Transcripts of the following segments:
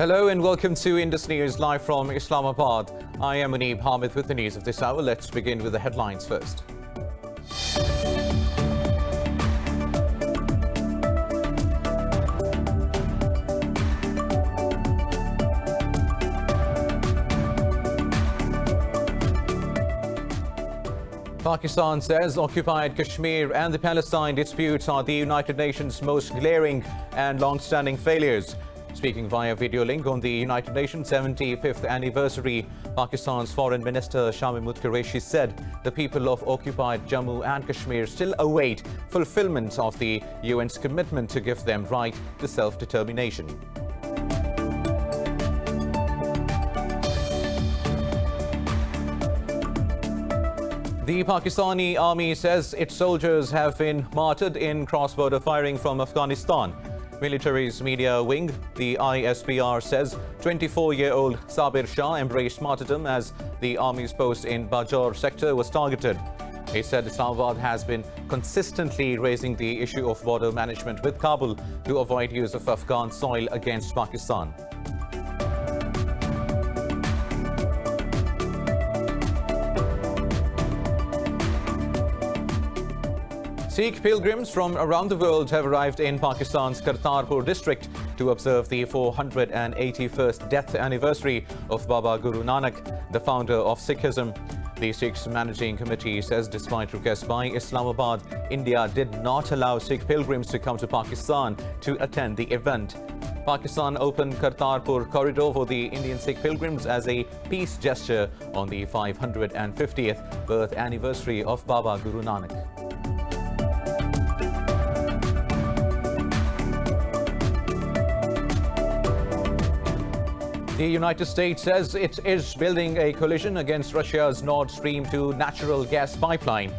Hello and welcome to Indus News live from Islamabad. I am Muneeb Hamid with the news of this hour. Let's begin with the headlines first. Pakistan says occupied Kashmir and the Palestine disputes are the United Nations' most glaring and long-standing failures. Speaking via video link on the United Nations 75th anniversary, Pakistan's Foreign Minister Shamim Qureshi said the people of occupied Jammu and Kashmir still await fulfillment of the UN's commitment to give them right to self-determination. The Pakistani army says its soldiers have been martyred in cross-border firing from Afghanistan. Military's media wing, the ISPR, says 24-year-old Sabir Shah embraced martyrdom as the army's post in Bajaur sector was targeted. He said Islamabad has been consistently raising the issue of border management with Kabul to avoid use of Afghan soil against Pakistan. Sikh pilgrims from around the world have arrived in Pakistan's Kartarpur district to observe the 481st death anniversary of Baba Guru Nanak, the founder of Sikhism. The Sikhs Managing Committee says despite requests by Islamabad, India did not allow Sikh pilgrims to come to Pakistan to attend the event. Pakistan opened Kartarpur corridor for the Indian Sikh pilgrims as a peace gesture on the 550th birth anniversary of Baba Guru Nanak. The United States says it is building a coalition against Russia's Nord Stream 2 natural gas pipeline.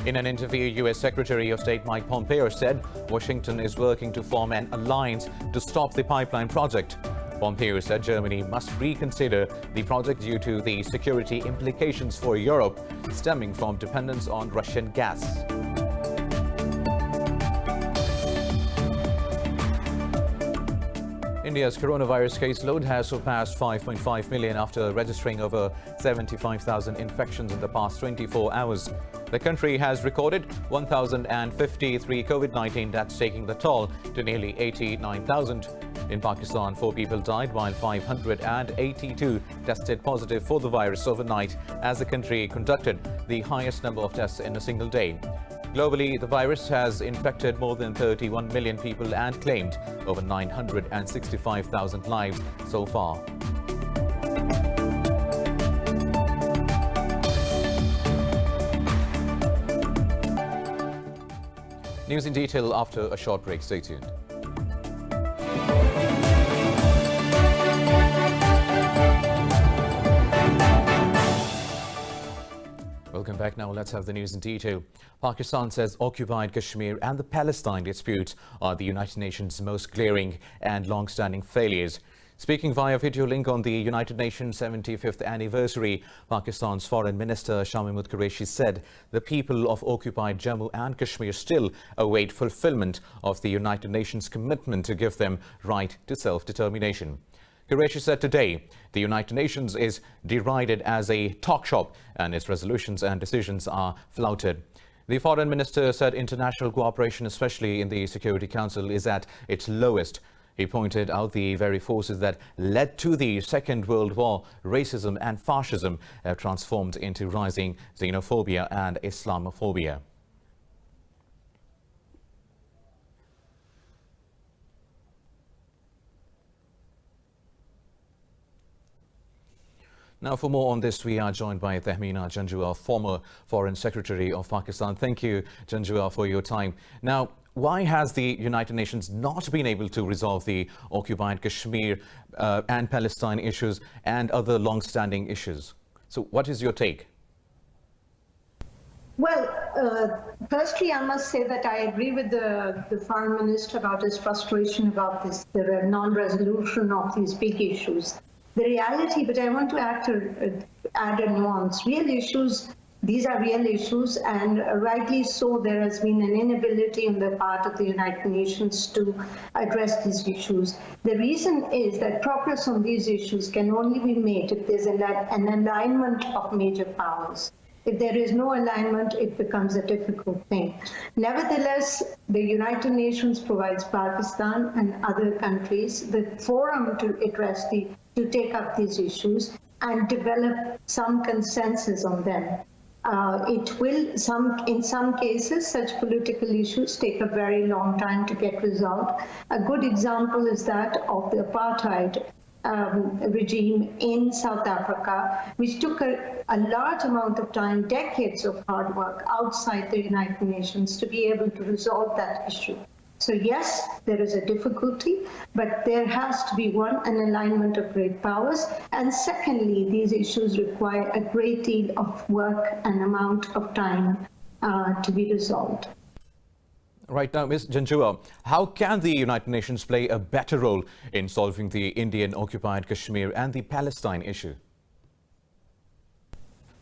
In an interview, U.S. Secretary of State Mike Pompeo said Washington is working to form an alliance to stop the pipeline project. Pompeo said Germany must reconsider the project due to the security implications for Europe stemming from dependence on Russian gas. India's coronavirus caseload has surpassed 5.5 million after registering over 75,000 infections in the past 24 hours. The country has recorded 1,053 COVID-19 deaths, taking the toll to nearly 89,000. In Pakistan, 4 people died while 582 tested positive for the virus overnight as the country conducted the highest number of tests in a single day. Globally, the virus has infected more than 31 million people and claimed over 965,000 lives so far. News in detail after a short break. Stay tuned. Welcome back. Now let's have the news in detail. Pakistan says occupied Kashmir and the Palestine disputes are the United Nations' most glaring and long-standing failures. Speaking via video link on the United Nations 75th anniversary, Pakistan's Foreign Minister Shamim Qureshi said the people of occupied Jammu and Kashmir still await fulfillment of the United Nations' commitment to give them right to self-determination. Qureshi said today the United Nations is derided as a talk shop and its resolutions and decisions are flouted. The foreign minister said international cooperation, especially in the Security Council, is at its lowest. He pointed out the very forces that led to the Second World War, racism and fascism, have transformed into rising xenophobia and Islamophobia. Now, for more on this, we are joined by Tahmeena Janjua, former Foreign Secretary of Pakistan. Thank you, Janjua, for your time. Now, why has the United Nations not been able to resolve the occupied Kashmir and Palestine issues and other long-standing issues? So what is your take? Well, firstly, I must say that I agree with the Foreign Minister about his frustration about this, the non-resolution of these big issues. The reality, but I want to add a nuance, real issues These are real issues, and rightly so, there has been an inability on the part of the United Nations to address these issues. The reason is that progress on these issues can only be made if there's an alignment of major powers. If there is no alignment, it becomes a difficult thing. Nevertheless, the United Nations provides Pakistan and other countries the forum to address to take up these issues and develop some consensus on them. It will, in some cases, such political issues take a very long time to get resolved. A good example is that of the apartheid regime in South Africa, which took a large amount of time, decades of hard work outside the United Nations to be able to resolve that issue. So yes, there is a difficulty, but there has to be, one, an alignment of great powers, and secondly, these issues require a great deal of work and amount of time to be resolved. Right now, Ms. Janjua, how can the United Nations play a better role in solving the Indian-occupied Kashmir and the Palestine issue?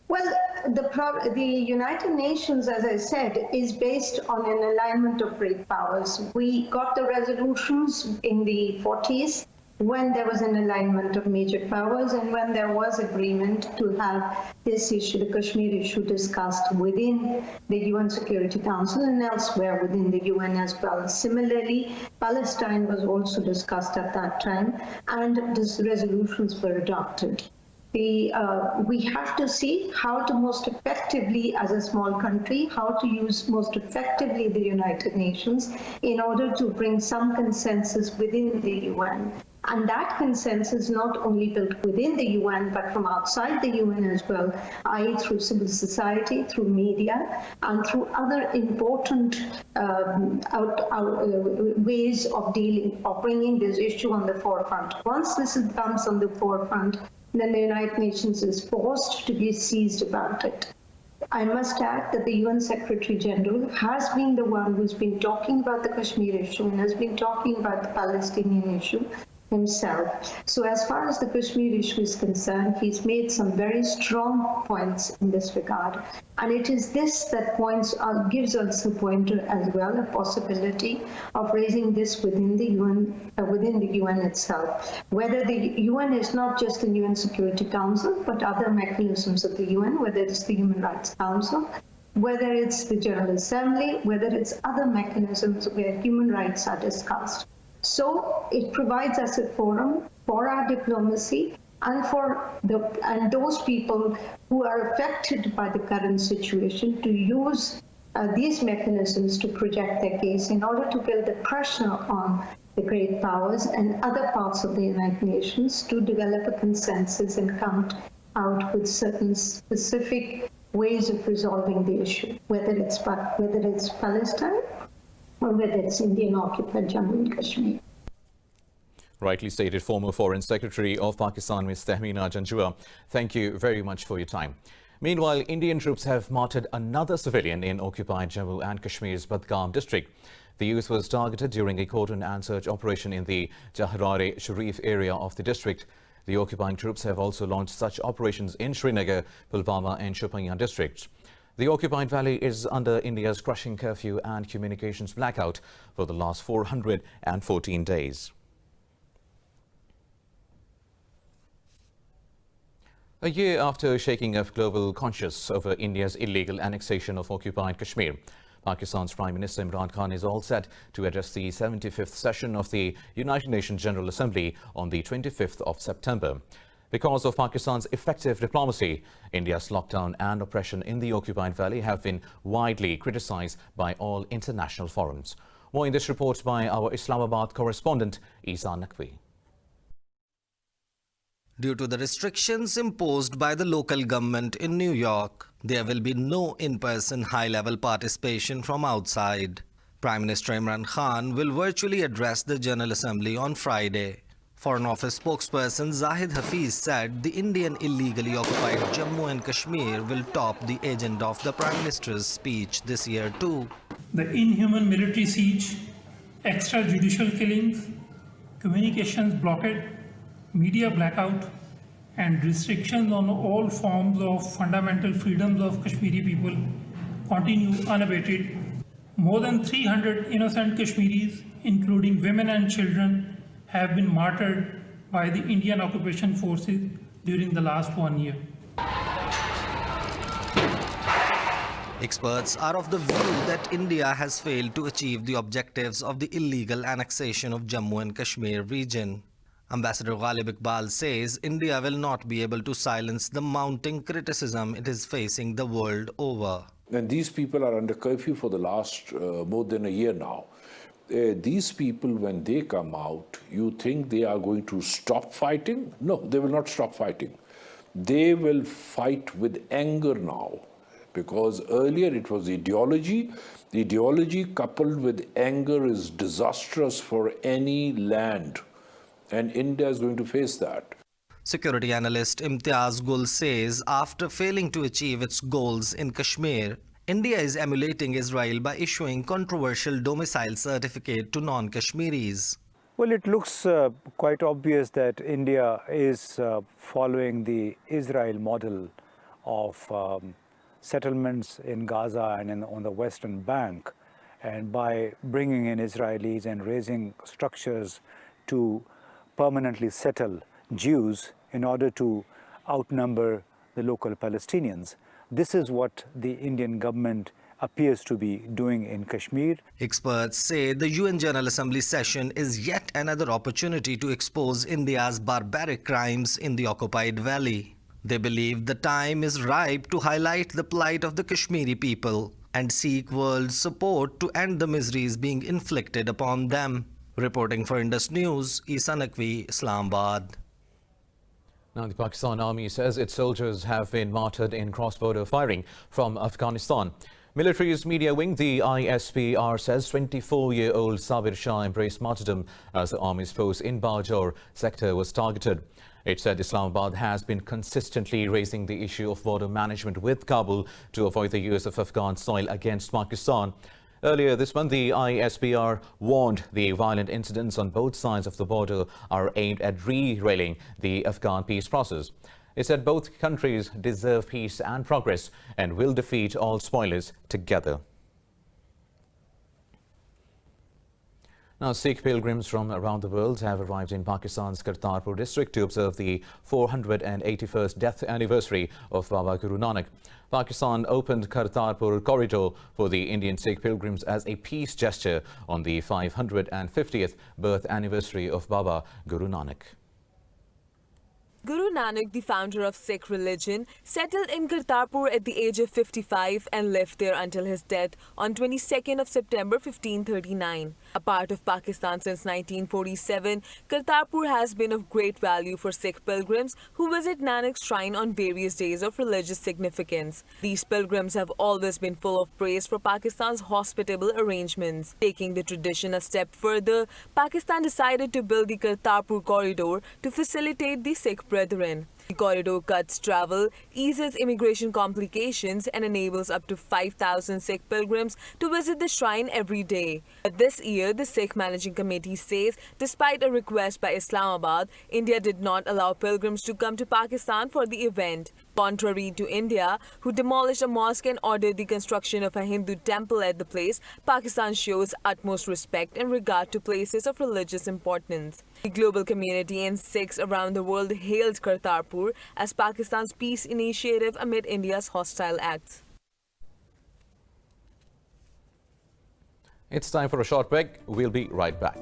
Well, the United Nations, as I said, is based on an alignment of great powers. We got the resolutions in the 40s when there was an alignment of major powers and when there was agreement to have this issue, the Kashmir issue, discussed within the UN Security Council and elsewhere within the UN as well. Similarly, Palestine was also discussed at that time, and these resolutions were adopted. We have to see how to most effectively, as a small country, how to use most effectively the United Nations in order to bring some consensus within the UN. And that consensus not only built within the UN, but from outside the UN as well, i.e. through civil society, through media, and through other important ways of bringing this issue on the forefront. Once this comes on the forefront, then the United Nations is forced to be seized about it. I must add that the UN Secretary General has been the one who's been talking about the Kashmir issue and has been talking about the Palestinian issue himself. So as far as the Kashmir issue is concerned, he's made some very strong points in this regard. And it is this that gives us a pointer as well, a possibility of raising this within the UN itself. Whether the UN is not just the UN Security Council, but other mechanisms of the UN, whether it's the Human Rights Council, whether it's the General Assembly, whether it's other mechanisms where human rights are discussed. So it provides us a forum for our diplomacy and for those people who are affected by the current situation to use these mechanisms to project their case in order to build the pressure on the great powers and other parts of the United Nations to develop a consensus and come out with certain specific ways of resolving the issue, whether it's Palestine or whether it's Indian-occupied Jammu and Kashmir. Rightly stated, former Foreign Secretary of Pakistan, Ms. Tahmina Janjua. Thank you very much for your time. Meanwhile, Indian troops have martyred another civilian in occupied Jammu and Kashmir's Budgam district. The youth was targeted during a cordon and search operation in the Jahrare Sharif area of the district. The occupying troops have also launched such operations in Srinagar, Pulwama and Shopian districts. The occupied valley is under India's crushing curfew and communications blackout for the last 414 days. A year after shaking up global conscience over India's illegal annexation of occupied Kashmir, Pakistan's Prime Minister Imran Khan is all set to address the 75th session of the United Nations General Assembly on the 25th of September. Because of Pakistan's effective diplomacy, India's lockdown and oppression in the occupied valley have been widely criticized by all international forums. More in this report by our Islamabad correspondent, Isa Naqvi. Due to the restrictions imposed by the local government in New York, there will be no in-person high-level participation from outside. Prime Minister Imran Khan will virtually address the General Assembly on Friday. Foreign Office spokesperson Zahid Hafiz said the Indian illegally occupied Jammu and Kashmir will top the agenda of the Prime Minister's speech this year too. The inhuman military siege, extrajudicial killings, communications blockade, media blackout, and restrictions on all forms of fundamental freedoms of Kashmiri people continue unabated. More than 300 innocent Kashmiris, including women and children, have been martyred by the Indian occupation forces during the last 1 year. Experts are of the view that India has failed to achieve the objectives of the illegal annexation of Jammu and Kashmir region. Ambassador Ghalib Iqbal says India will not be able to silence the mounting criticism it is facing the world over. And these people are under curfew for the last more than a year now. These people, when they come out, you think they are going to stop fighting? No, they will not stop fighting. They will fight with anger now. Because earlier it was ideology. Ideology coupled with anger is disastrous for any land. And India is going to face that. Security analyst Imtiaz Gul says after failing to achieve its goals in Kashmir, India is emulating Israel by issuing controversial domicile certificate to non-Kashmiris. Well, it looks quite obvious that India is following the Israel model of settlements in Gaza and on the Western Bank, and by bringing in Israelis and raising structures to permanently settle Jews in order to outnumber the local Palestinians. This is what the Indian government appears to be doing in Kashmir. Experts say the UN General Assembly session is yet another opportunity to expose India's barbaric crimes in the occupied valley. They believe the time is ripe to highlight the plight of the Kashmiri people and seek world support to end the miseries being inflicted upon them. Reporting for Indus News, Isa Naqvi, Islamabad. Now, the Pakistan Army says its soldiers have been martyred in cross-border firing from Afghanistan. Military's media wing, the ISPR, says 24-year-old Sabir Shah embraced martyrdom as the army's post in Bajaur sector was targeted. It said Islamabad has been consistently raising the issue of border management with Kabul to avoid the use of Afghan soil against Pakistan. Earlier this month, the ISPR warned the violent incidents on both sides of the border are aimed at derailing the Afghan peace process. It said both countries deserve peace and progress and will defeat all spoilers together. Now, Sikh pilgrims from around the world have arrived in Pakistan's Kartarpur district to observe the 481st death anniversary of Baba Guru Nanak. Pakistan opened Kartarpur corridor for the Indian Sikh pilgrims as a peace gesture on the 550th birth anniversary of Baba Guru Nanak. Guru Nanak, the founder of Sikh religion, settled in Kartarpur at the age of 55 and lived there until his death on 22nd of September 1539. A part of Pakistan since 1947, Kartarpur has been of great value for Sikh pilgrims who visit Nanak's shrine on various days of religious significance. These pilgrims have always been full of praise for Pakistan's hospitable arrangements. Taking the tradition a step further, Pakistan decided to build the Kartarpur corridor to facilitate the Sikh brethren. The corridor cuts travel, eases immigration complications and enables up to 5,000 Sikh pilgrims to visit the shrine every day. But this year, the Sikh Managing Committee says, despite a request by Islamabad, India did not allow pilgrims to come to Pakistan for the event. Contrary to India, who demolished a mosque and ordered the construction of a Hindu temple at the place, Pakistan shows utmost respect and regard to places of religious importance. The global community and Sikhs around the world hailed Kartarpur as Pakistan's peace initiative amid India's hostile acts. It's time for a short break. We'll be right back.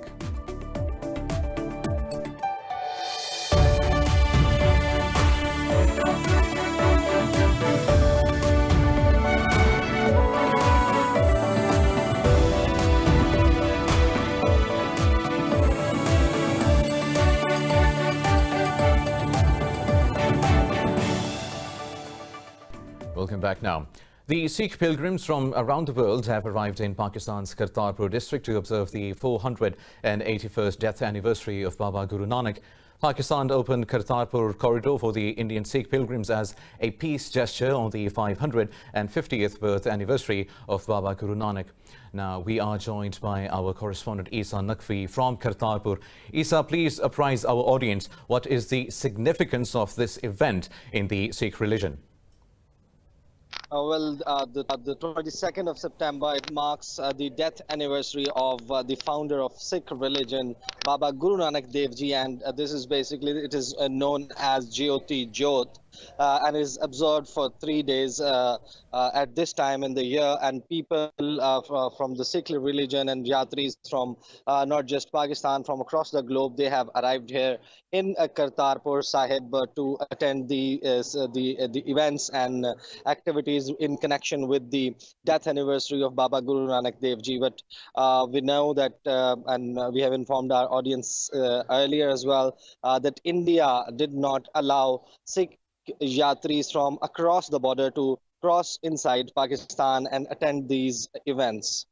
Welcome back now. The Sikh pilgrims from around the world have arrived in Pakistan's Kartarpur district to observe the 481st death anniversary of Baba Guru Nanak. Pakistan opened Kartarpur corridor for the Indian Sikh pilgrims as a peace gesture on the 550th birth anniversary of Baba Guru Nanak. Now we are joined by our correspondent Isa Naqvi from Kartarpur. Isa, please apprise our audience, what is the significance of this event in the Sikh religion? The 22nd of September, it marks the death anniversary of the founder of Sikh religion, Baba Guru Nanak Dev Ji, and this is basically, it is known as Jyoti Jyot, and is observed for 3 days at this time in the year, and people from the Sikh religion and Yatris from not just Pakistan, from across the globe, they have arrived here in Kartarpur Sahib to attend the events and activities in connection with the death anniversary of Baba Guru Nanak Dev Ji. But we know that, and we have informed our audience earlier as well, that India did not allow Sikh Yatris from across the border to cross inside Pakistan and attend these events.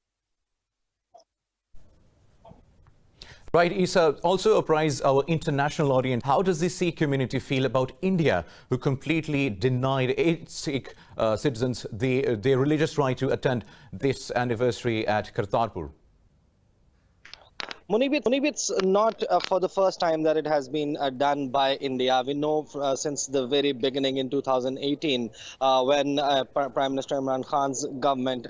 Right, Isa, also apprise our international audience. How does the Sikh community feel about India, who completely denied its Sikh citizens their religious right to attend this anniversary at Kartarpur? Munib, it's not for the first time that it has been done by India. We know since the very beginning in 2018, when Prime Minister Imran Khan's government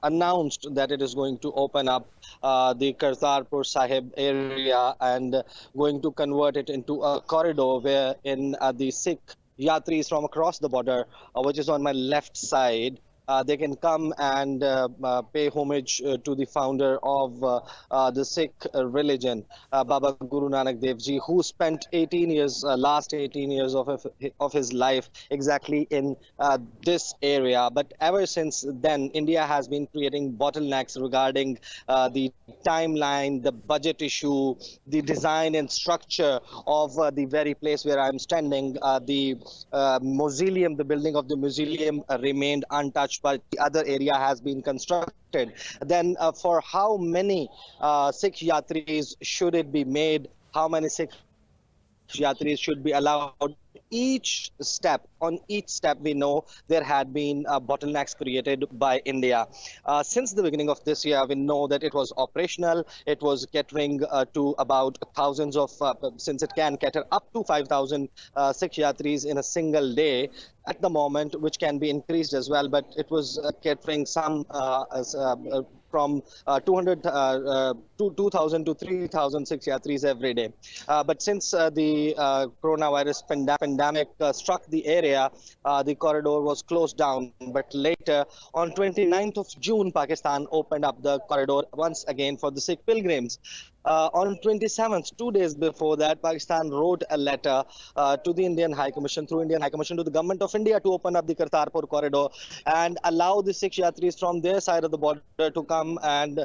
announced that it is going to open up the Kartarpur Sahib area and going to convert it into a corridor where in the Sikh Yatris from across the border, which is on my left side, they can come and pay homage to the founder of the Sikh religion, Baba Guru Nanak Dev Ji, who spent last 18 years of his life exactly in this area. But ever since then, India has been creating bottlenecks regarding the timeline, the budget issue, the design and structure of the very place where I'm standing. The mausoleum, the building of the mausoleum remained untouched, but the other area has been constructed. Then for how many Sikh Yatris should it be made? How many Sikh Yatris should be allowed? On each step, we know there had been bottlenecks created by India. Since the beginning of this year, we know that it was operational. It was catering to about thousands of, since it can cater up to 5,000 Sikh Yatris in a single day at the moment, which can be increased as well. But it was catering some from 2,000 to 3,000 Sikh Yatris every day. But since the coronavirus pandemic struck the area, the corridor was closed down. But later, on 29th of June, Pakistan opened up the corridor once again for the Sikh pilgrims. On 27th, 2 days before that, Pakistan wrote a letter to the Indian High Commission, through Indian High Commission to the government of India, to open up the Kartarpur corridor and allow the Sikh Yatris from their side of the border to come, and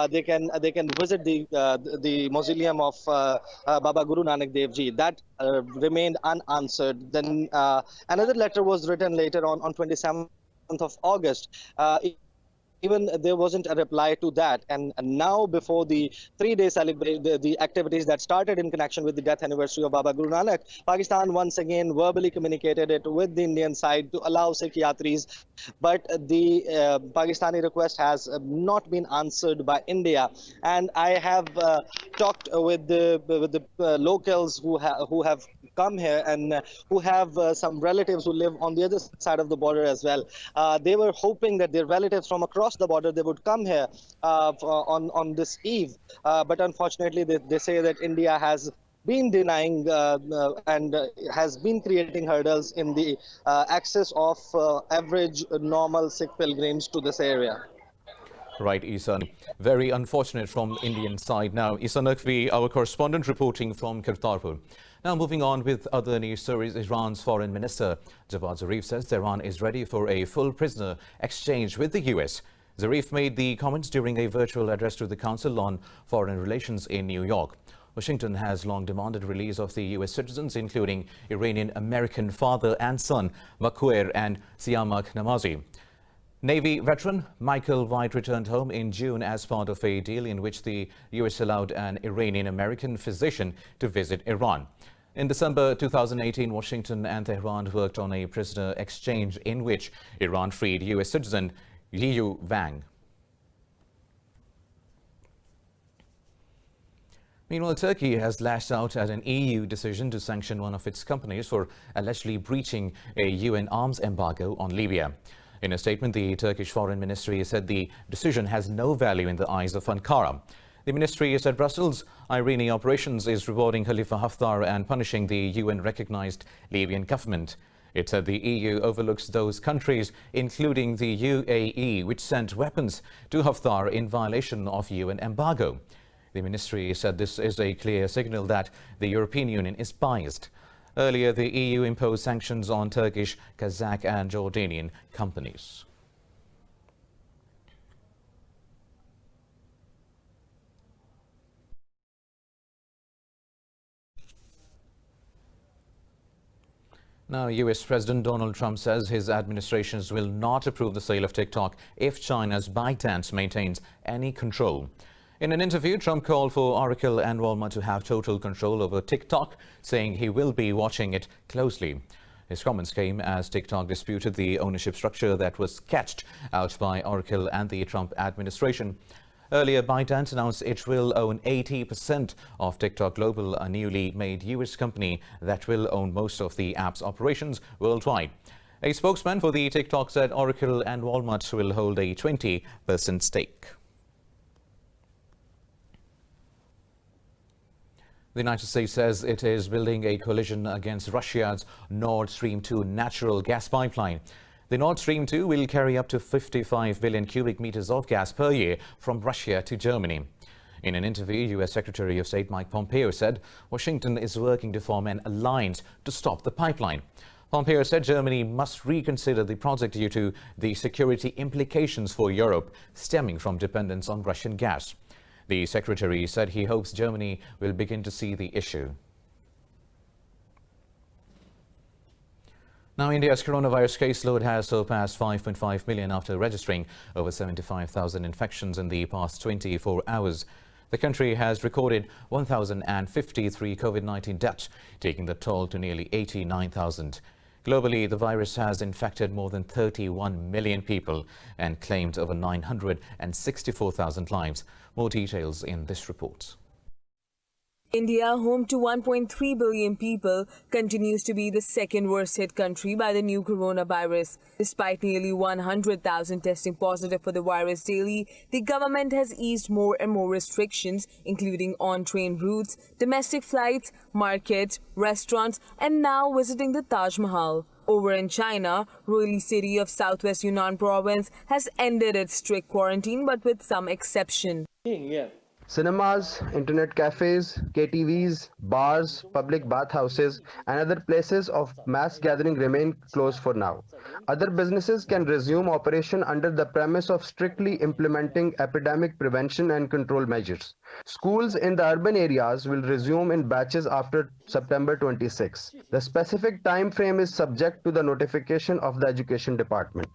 they can visit the mausoleum of Baba Guru Nanak Dev Ji. That remained unanswered. Then another letter was written later on 27th of August. Even there wasn't a reply to that. And now, before the 3-day celebration, the activities that started in connection with the death anniversary of Baba Guru Nanak, Pakistan once again verbally communicated it with the Indian side to allow Sikh Yatris. But the Pakistani request has not been answered by India. And I have talked with the locals who have come here and who have some relatives who live on the other side of the border as well. They were hoping that their relatives from across the border, they would come here on this eve. But unfortunately, they say that India has been denying and has been creating hurdles in the access of average normal Sikh pilgrims to this area. Right, Isa. Very unfortunate from Indian side. Now, Isa Naqvi, our correspondent, reporting from Kartarpur. Now, moving on with other news stories, Iran's Foreign Minister Javad Zarif says Tehran is ready for a full prisoner exchange with the US. Zarif made the comments during a virtual address to the Council on Foreign Relations in New York. Washington has long demanded release of the US citizens, including Iranian-American father and son Makhouir and Siamak Namazi. Navy veteran Michael White returned home in June as part of a deal in which the US allowed an Iranian-American physician to visit Iran. In December 2018, Washington and Tehran worked on a prisoner exchange in which Iran freed U.S. citizen Liu Wang. Meanwhile, Turkey has lashed out at an EU decision to sanction one of its companies for allegedly breaching a UN arms embargo on Libya. In a statement, the Turkish Foreign Ministry said the decision has no value in the eyes of Ankara. The ministry said Brussels' Irene operations is rewarding Khalifa Haftar and punishing the UN-recognized Libyan government. It said the EU overlooks those countries, including the UAE, which sent weapons to Haftar in violation of UN embargo. The ministry said this is a clear signal that the European Union is biased. Earlier, the EU imposed sanctions on Turkish, Kazakh and Jordanian companies. Now, US President Donald Trump says his administrations will not approve the sale of TikTok if China's ByteDance maintains any control. In an interview, Trump called for Oracle and Walmart to have total control over TikTok, saying he will be watching it closely. His comments came as TikTok disputed the ownership structure that was sketched out by Oracle and the Trump administration. Earlier, ByteDance announced it will own 80% of TikTok Global, a newly made US company that will own most of the app's operations worldwide. A spokesman for the TikTok said Oracle and Walmart will hold a 20% stake. The United States says it is building a coalition against Russia's Nord Stream 2 natural gas pipeline. The Nord Stream 2 will carry up to 55 billion cubic meters of gas per year from Russia to Germany. In an interview, U.S. Secretary of State Mike Pompeo said Washington is working to form an alliance to stop the pipeline. Pompeo said Germany must reconsider the project due to the security implications for Europe stemming from dependence on Russian gas. The secretary said he hopes Germany will begin to see the issue. Now, India's coronavirus caseload has surpassed 5.5 million after registering over 75,000 infections in the past 24 hours. The country has recorded 1,053 COVID-19 deaths, taking the toll to nearly 89,000. Globally, the virus has infected more than 31 million people and claimed over 964,000 lives. More details in this report. India, home to 1.3 billion people, continues to be the second worst hit country by the new coronavirus. Despite nearly 100,000 testing positive for the virus daily, the government has eased more and more restrictions, including on-train routes, domestic flights, markets, restaurants, and now visiting the Taj Mahal. Over in China, Roili city of southwest Yunnan province has ended its strict quarantine, but with some exception. Cinemas, internet cafes, KTVs, bars, public bathhouses, and other places of mass gathering remain closed for now. Other businesses can resume operation under the premise of strictly implementing epidemic prevention and control measures. Schools in the urban areas will resume in batches after September 26. The specific time frame is subject to the notification of the Education Department.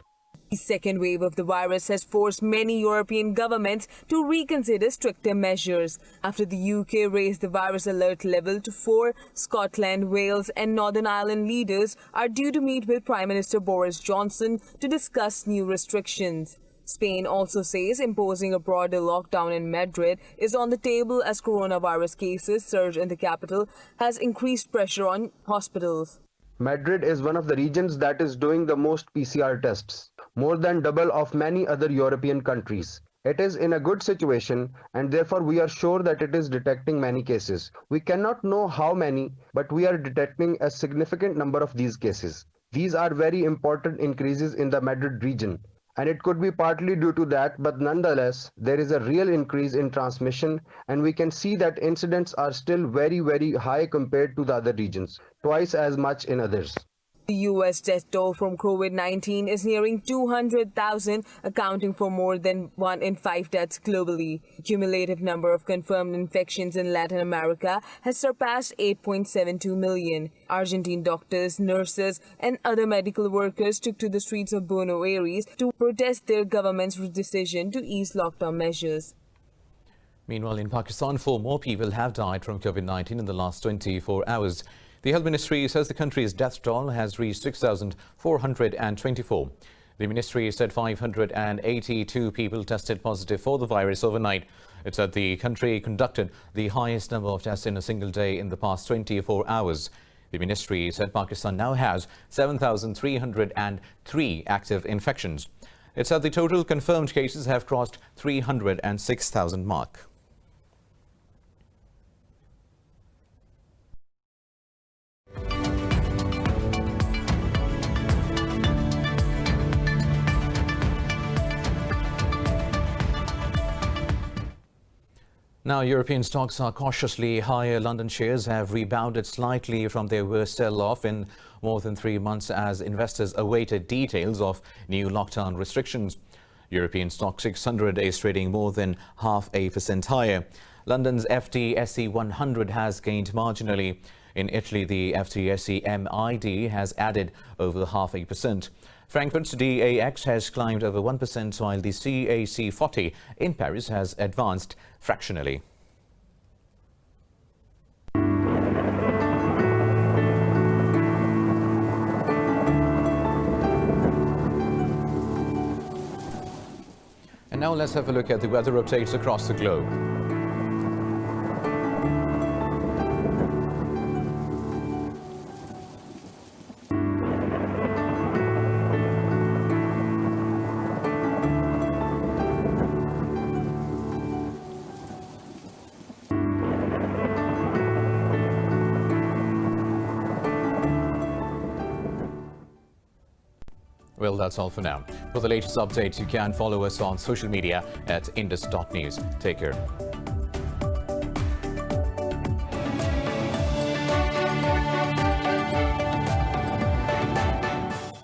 The second wave of the virus has forced many European governments to reconsider stricter measures. After the UK raised the virus alert level to 4, Scotland, Wales and Northern Ireland leaders are due to meet with Prime Minister Boris Johnson to discuss new restrictions. Spain also says imposing a broader lockdown in Madrid is on the table as coronavirus cases surge in the capital has increased pressure on hospitals. Madrid is one of the regions that is doing the most PCR tests, more than double of many other European countries. It is in a good situation and therefore we are sure that it is detecting many cases. We cannot know how many, but we are detecting a significant number of these cases. These are very important increases in the Madrid region, and it could be partly due to that, but nonetheless, there is a real increase in transmission and we can see that incidents are still very high compared to the other regions, twice as much in others. The US death toll from COVID-19 is nearing 200,000, accounting for more than 1 in 5 deaths globally. The cumulative number of confirmed infections in Latin America has surpassed 8.72 million. Argentine doctors, nurses, and other medical workers took to the streets of Buenos Aires to protest their government's decision to ease lockdown measures. Meanwhile, in Pakistan, 4 more people have died from COVID-19 in the last 24 hours. The Health Ministry says the country's death toll has reached 6,424. The ministry said 582 people tested positive for the virus overnight. It said the country conducted the highest number of tests in a single day in the past 24 hours. The ministry said Pakistan now has 7,303 active infections. It said the total confirmed cases have crossed 306,000 mark. Now, European stocks are cautiously higher. London shares have rebounded slightly from their worst sell-off in more than 3 months as investors awaited details of new lockdown restrictions. European stock 600 is trading more than 0.5% higher. London's FTSE 100 has gained marginally. In Italy, the FTSE MID has added over 0.5%. Frankfurt's DAX has climbed over 1%, while the CAC 40 in Paris has advanced fractionally. And now let's have a look at the weather updates across the globe. Well, that's all for now. For the latest updates, you can follow us on social media at indus.news. Take care.